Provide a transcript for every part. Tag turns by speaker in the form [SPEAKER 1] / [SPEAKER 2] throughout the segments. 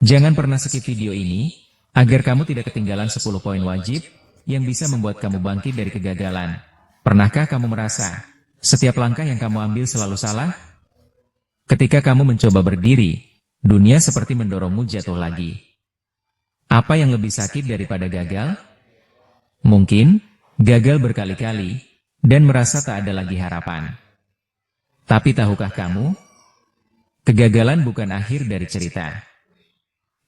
[SPEAKER 1] Jangan pernah skip video ini, agar kamu tidak ketinggalan 10 poin wajib yang bisa membuat kamu bangkit dari kegagalan. Pernahkah kamu merasa, setiap langkah yang kamu ambil selalu salah? Ketika kamu mencoba berdiri, dunia seperti mendorongmu jatuh lagi. Apa yang lebih sakit daripada gagal? Mungkin, gagal berkali-kali, dan merasa tak ada lagi harapan. Tapi tahukah kamu? Kegagalan bukan akhir dari cerita.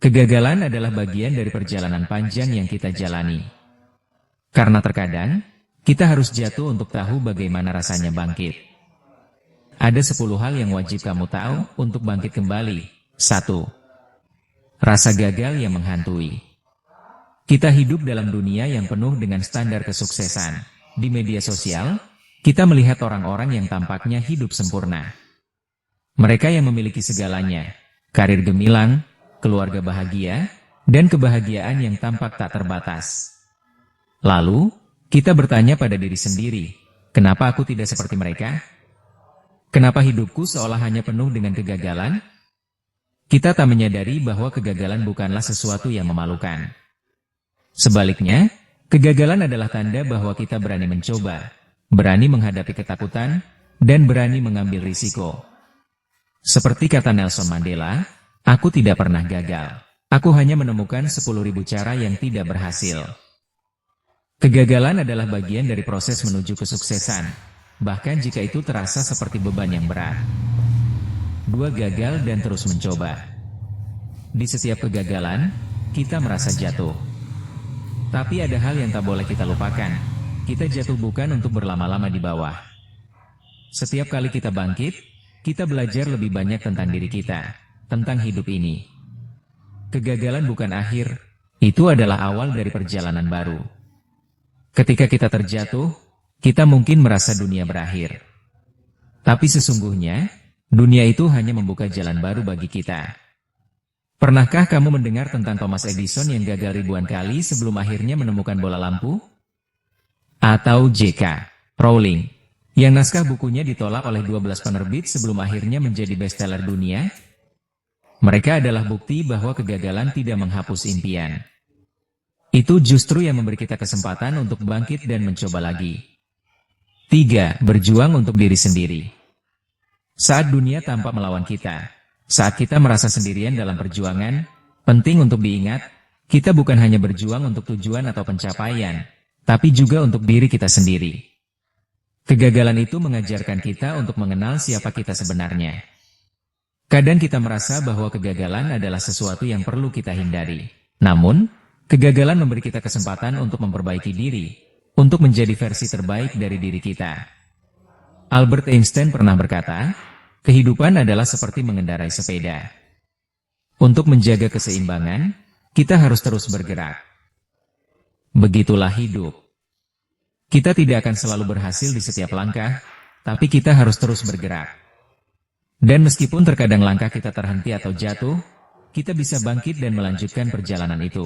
[SPEAKER 1] Kegagalan adalah bagian dari perjalanan panjang yang kita jalani. Karena terkadang, kita harus jatuh untuk tahu bagaimana rasanya bangkit. Ada 10 hal yang wajib kamu tahu untuk bangkit kembali. 1. Rasa gagal yang menghantui. Kita hidup dalam dunia yang penuh dengan standar kesuksesan. Di media sosial, kita melihat orang-orang yang tampaknya hidup sempurna. Mereka yang memiliki segalanya, karir gemilang, keluarga bahagia, dan kebahagiaan yang tampak tak terbatas. Lalu, kita bertanya pada diri sendiri, kenapa aku tidak seperti mereka? Kenapa hidupku seolah hanya penuh dengan kegagalan? Kita tak menyadari bahwa kegagalan bukanlah sesuatu yang memalukan. Sebaliknya, kegagalan adalah tanda bahwa kita berani mencoba, berani menghadapi ketakutan, dan berani mengambil risiko. Seperti kata Nelson Mandela, aku tidak pernah gagal. Aku hanya menemukan 10.000 cara yang tidak berhasil. Kegagalan adalah bagian dari proses menuju kesuksesan, bahkan jika itu terasa seperti beban yang berat. 2. Gagal dan terus mencoba. Di setiap kegagalan, kita merasa jatuh. Tapi ada hal yang tak boleh kita lupakan. Kita jatuh bukan untuk berlama-lama di bawah. Setiap kali kita bangkit, kita belajar lebih banyak tentang diri kita, tentang hidup ini. Kegagalan bukan akhir, itu adalah awal dari perjalanan baru. Ketika kita terjatuh, kita mungkin merasa dunia berakhir. Tapi sesungguhnya, dunia itu hanya membuka jalan baru bagi kita. Pernahkah kamu mendengar tentang Thomas Edison yang gagal ribuan kali sebelum akhirnya menemukan bola lampu? Atau J.K. Rowling, yang naskah bukunya ditolak oleh 12 penerbit sebelum akhirnya menjadi bestseller dunia? Mereka adalah bukti bahwa kegagalan tidak menghapus impian. Itu justru yang memberi kita kesempatan untuk bangkit dan mencoba lagi. 3. Berjuang untuk diri sendiri. Saat dunia tampak melawan kita, saat kita merasa sendirian dalam perjuangan, penting untuk diingat, kita bukan hanya berjuang untuk tujuan atau pencapaian, tapi juga untuk diri kita sendiri. Kegagalan itu mengajarkan kita untuk mengenal siapa kita sebenarnya. Kadang kita merasa bahwa kegagalan adalah sesuatu yang perlu kita hindari. Namun, kegagalan memberi kita kesempatan untuk memperbaiki diri, untuk menjadi versi terbaik dari diri kita. Albert Einstein pernah berkata, kehidupan adalah seperti mengendarai sepeda. Untuk menjaga keseimbangan, kita harus terus bergerak. Begitulah hidup. Kita tidak akan selalu berhasil di setiap langkah, tapi kita harus terus bergerak. Dan meskipun terkadang langkah kita terhenti atau jatuh, kita bisa bangkit dan melanjutkan perjalanan itu.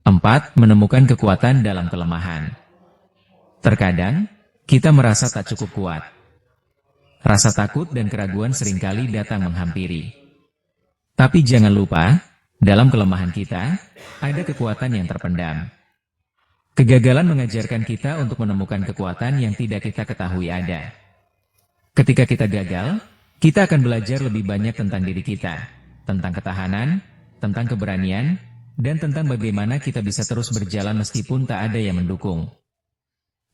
[SPEAKER 1] 4. Menemukan kekuatan dalam kelemahan. Terkadang, kita merasa tak cukup kuat. Rasa takut dan keraguan seringkali datang menghampiri. Tapi jangan lupa, dalam kelemahan kita, ada kekuatan yang terpendam. Kegagalan mengajarkan kita untuk menemukan kekuatan yang tidak kita ketahui ada. Ketika kita gagal, kita akan belajar lebih banyak tentang diri kita, tentang ketahanan, tentang keberanian, dan tentang bagaimana kita bisa terus berjalan meskipun tak ada yang mendukung.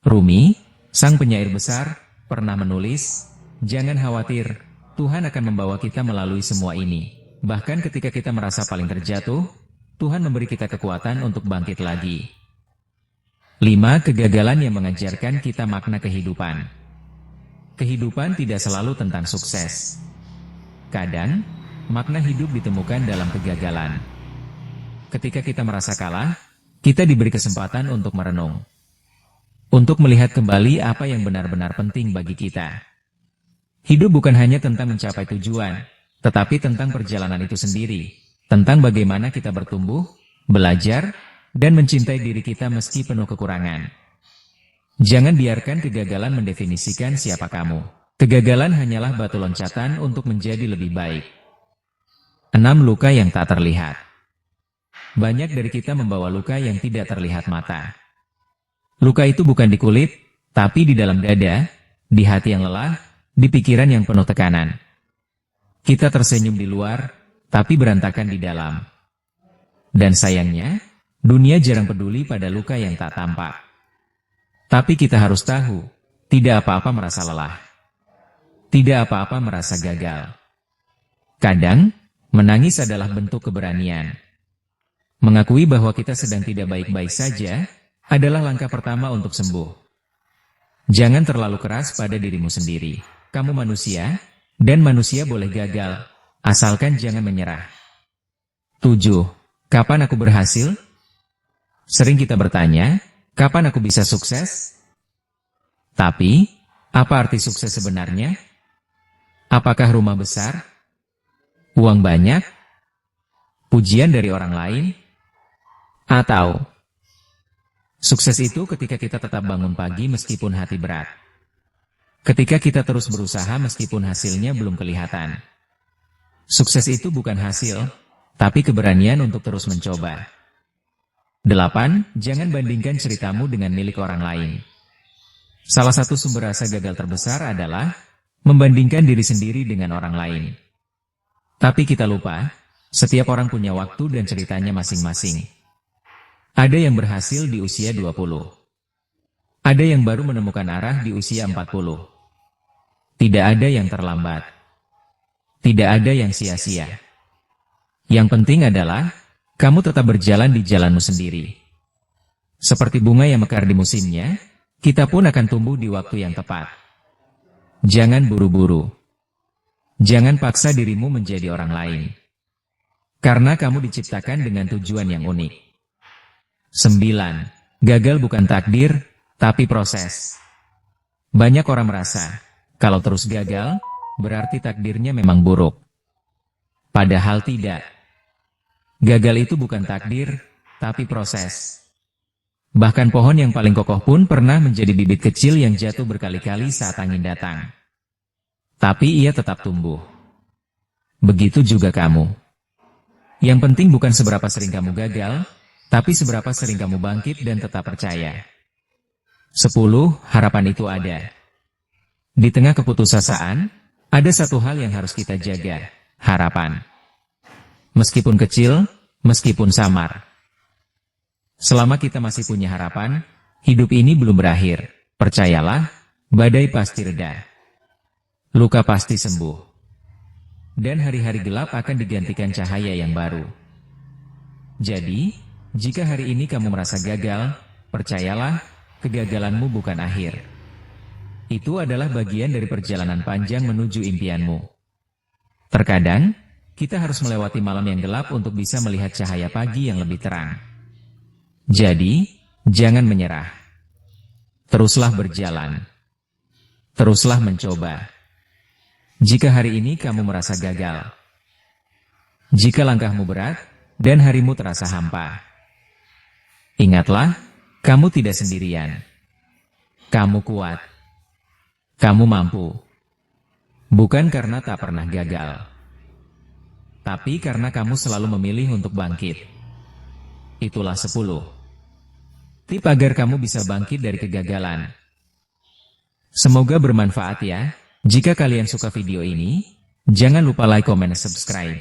[SPEAKER 1] Rumi, sang penyair besar, pernah menulis, jangan khawatir, Tuhan akan membawa kita melalui semua ini. Bahkan ketika kita merasa paling terjatuh, Tuhan memberi kita kekuatan untuk bangkit lagi. 5. Kegagalan yang mengajarkan kita makna kehidupan. Kehidupan tidak selalu tentang sukses. Kadang, makna hidup ditemukan dalam kegagalan. Ketika kita merasa kalah, kita diberi kesempatan untuk merenung. Untuk melihat kembali apa yang benar-benar penting bagi kita. Hidup bukan hanya tentang mencapai tujuan, tetapi tentang perjalanan itu sendiri. Tentang bagaimana kita bertumbuh, belajar, dan mencintai diri kita meski penuh kekurangan. Jangan biarkan kegagalan mendefinisikan siapa kamu. Kegagalan hanyalah batu loncatan untuk menjadi lebih baik. 6. 6. Luka yang tak terlihat. Banyak dari kita membawa luka yang tidak terlihat mata. Luka itu bukan di kulit, tapi di dalam dada, di hati yang lelah, di pikiran yang penuh tekanan. Kita tersenyum di luar, tapi berantakan di dalam. Dan sayangnya, dunia jarang peduli pada luka yang tak tampak. Tapi kita harus tahu, tidak apa-apa merasa lelah. Tidak apa-apa merasa gagal. Kadang, menangis adalah bentuk keberanian. Mengakui bahwa kita sedang tidak baik-baik saja, adalah langkah pertama untuk sembuh. Jangan terlalu keras pada dirimu sendiri. Kamu manusia, dan manusia boleh gagal, asalkan jangan menyerah. 7. Kapan aku berhasil? Sering kita bertanya, kapan aku bisa sukses? Tapi, apa arti sukses sebenarnya? Apakah rumah besar? Uang banyak? Pujian dari orang lain? Atau sukses itu ketika kita tetap bangun pagi meskipun hati berat. Ketika kita terus berusaha meskipun hasilnya belum kelihatan. Sukses itu bukan hasil, tapi keberanian untuk terus mencoba. 8. Jangan bandingkan ceritamu dengan milik orang lain. Salah satu sumber rasa gagal terbesar adalah membandingkan diri sendiri dengan orang lain. Tapi kita lupa, setiap orang punya waktu dan ceritanya masing-masing. Ada yang berhasil di usia 20. Ada yang baru menemukan arah di usia 40. Tidak ada yang terlambat. Tidak ada yang sia-sia. Yang penting adalah, kamu tetap berjalan di jalanmu sendiri. Seperti bunga yang mekar di musimnya, kita pun akan tumbuh di waktu yang tepat. Jangan buru-buru. Jangan paksa dirimu menjadi orang lain. Karena kamu diciptakan dengan tujuan yang unik. 9. Gagal bukan takdir, tapi proses. Banyak orang merasa, kalau terus gagal, berarti takdirnya memang buruk. Padahal tidak. Gagal itu bukan takdir, tapi proses. Bahkan pohon yang paling kokoh pun pernah menjadi bibit kecil yang jatuh berkali-kali saat angin datang. Tapi ia tetap tumbuh. Begitu juga kamu. Yang penting bukan seberapa sering kamu gagal, tapi seberapa sering kamu bangkit dan tetap percaya. 10. Harapan itu ada. Di tengah keputusasaan, ada satu hal yang harus kita jaga, harapan. Meskipun kecil, meskipun samar. Selama kita masih punya harapan, hidup ini belum berakhir. Percayalah, badai pasti reda. Luka pasti sembuh. Dan hari-hari gelap akan digantikan cahaya yang baru. Jadi, jika hari ini kamu merasa gagal, percayalah, kegagalanmu bukan akhir. Itu adalah bagian dari perjalanan panjang menuju impianmu. Terkadang, kita harus melewati malam yang gelap untuk bisa melihat cahaya pagi yang lebih terang. Jadi, jangan menyerah. Teruslah berjalan. Teruslah mencoba. Jika hari ini kamu merasa gagal, jika langkahmu berat, dan harimu terasa hampa, ingatlah, kamu tidak sendirian. Kamu kuat. Kamu mampu. Bukan karena tak pernah gagal, tapi karena kamu selalu memilih untuk bangkit. Itulah 10 tip agar kamu bisa bangkit dari kegagalan. Semoga bermanfaat ya. Jika kalian suka video ini, jangan lupa like, comment, subscribe.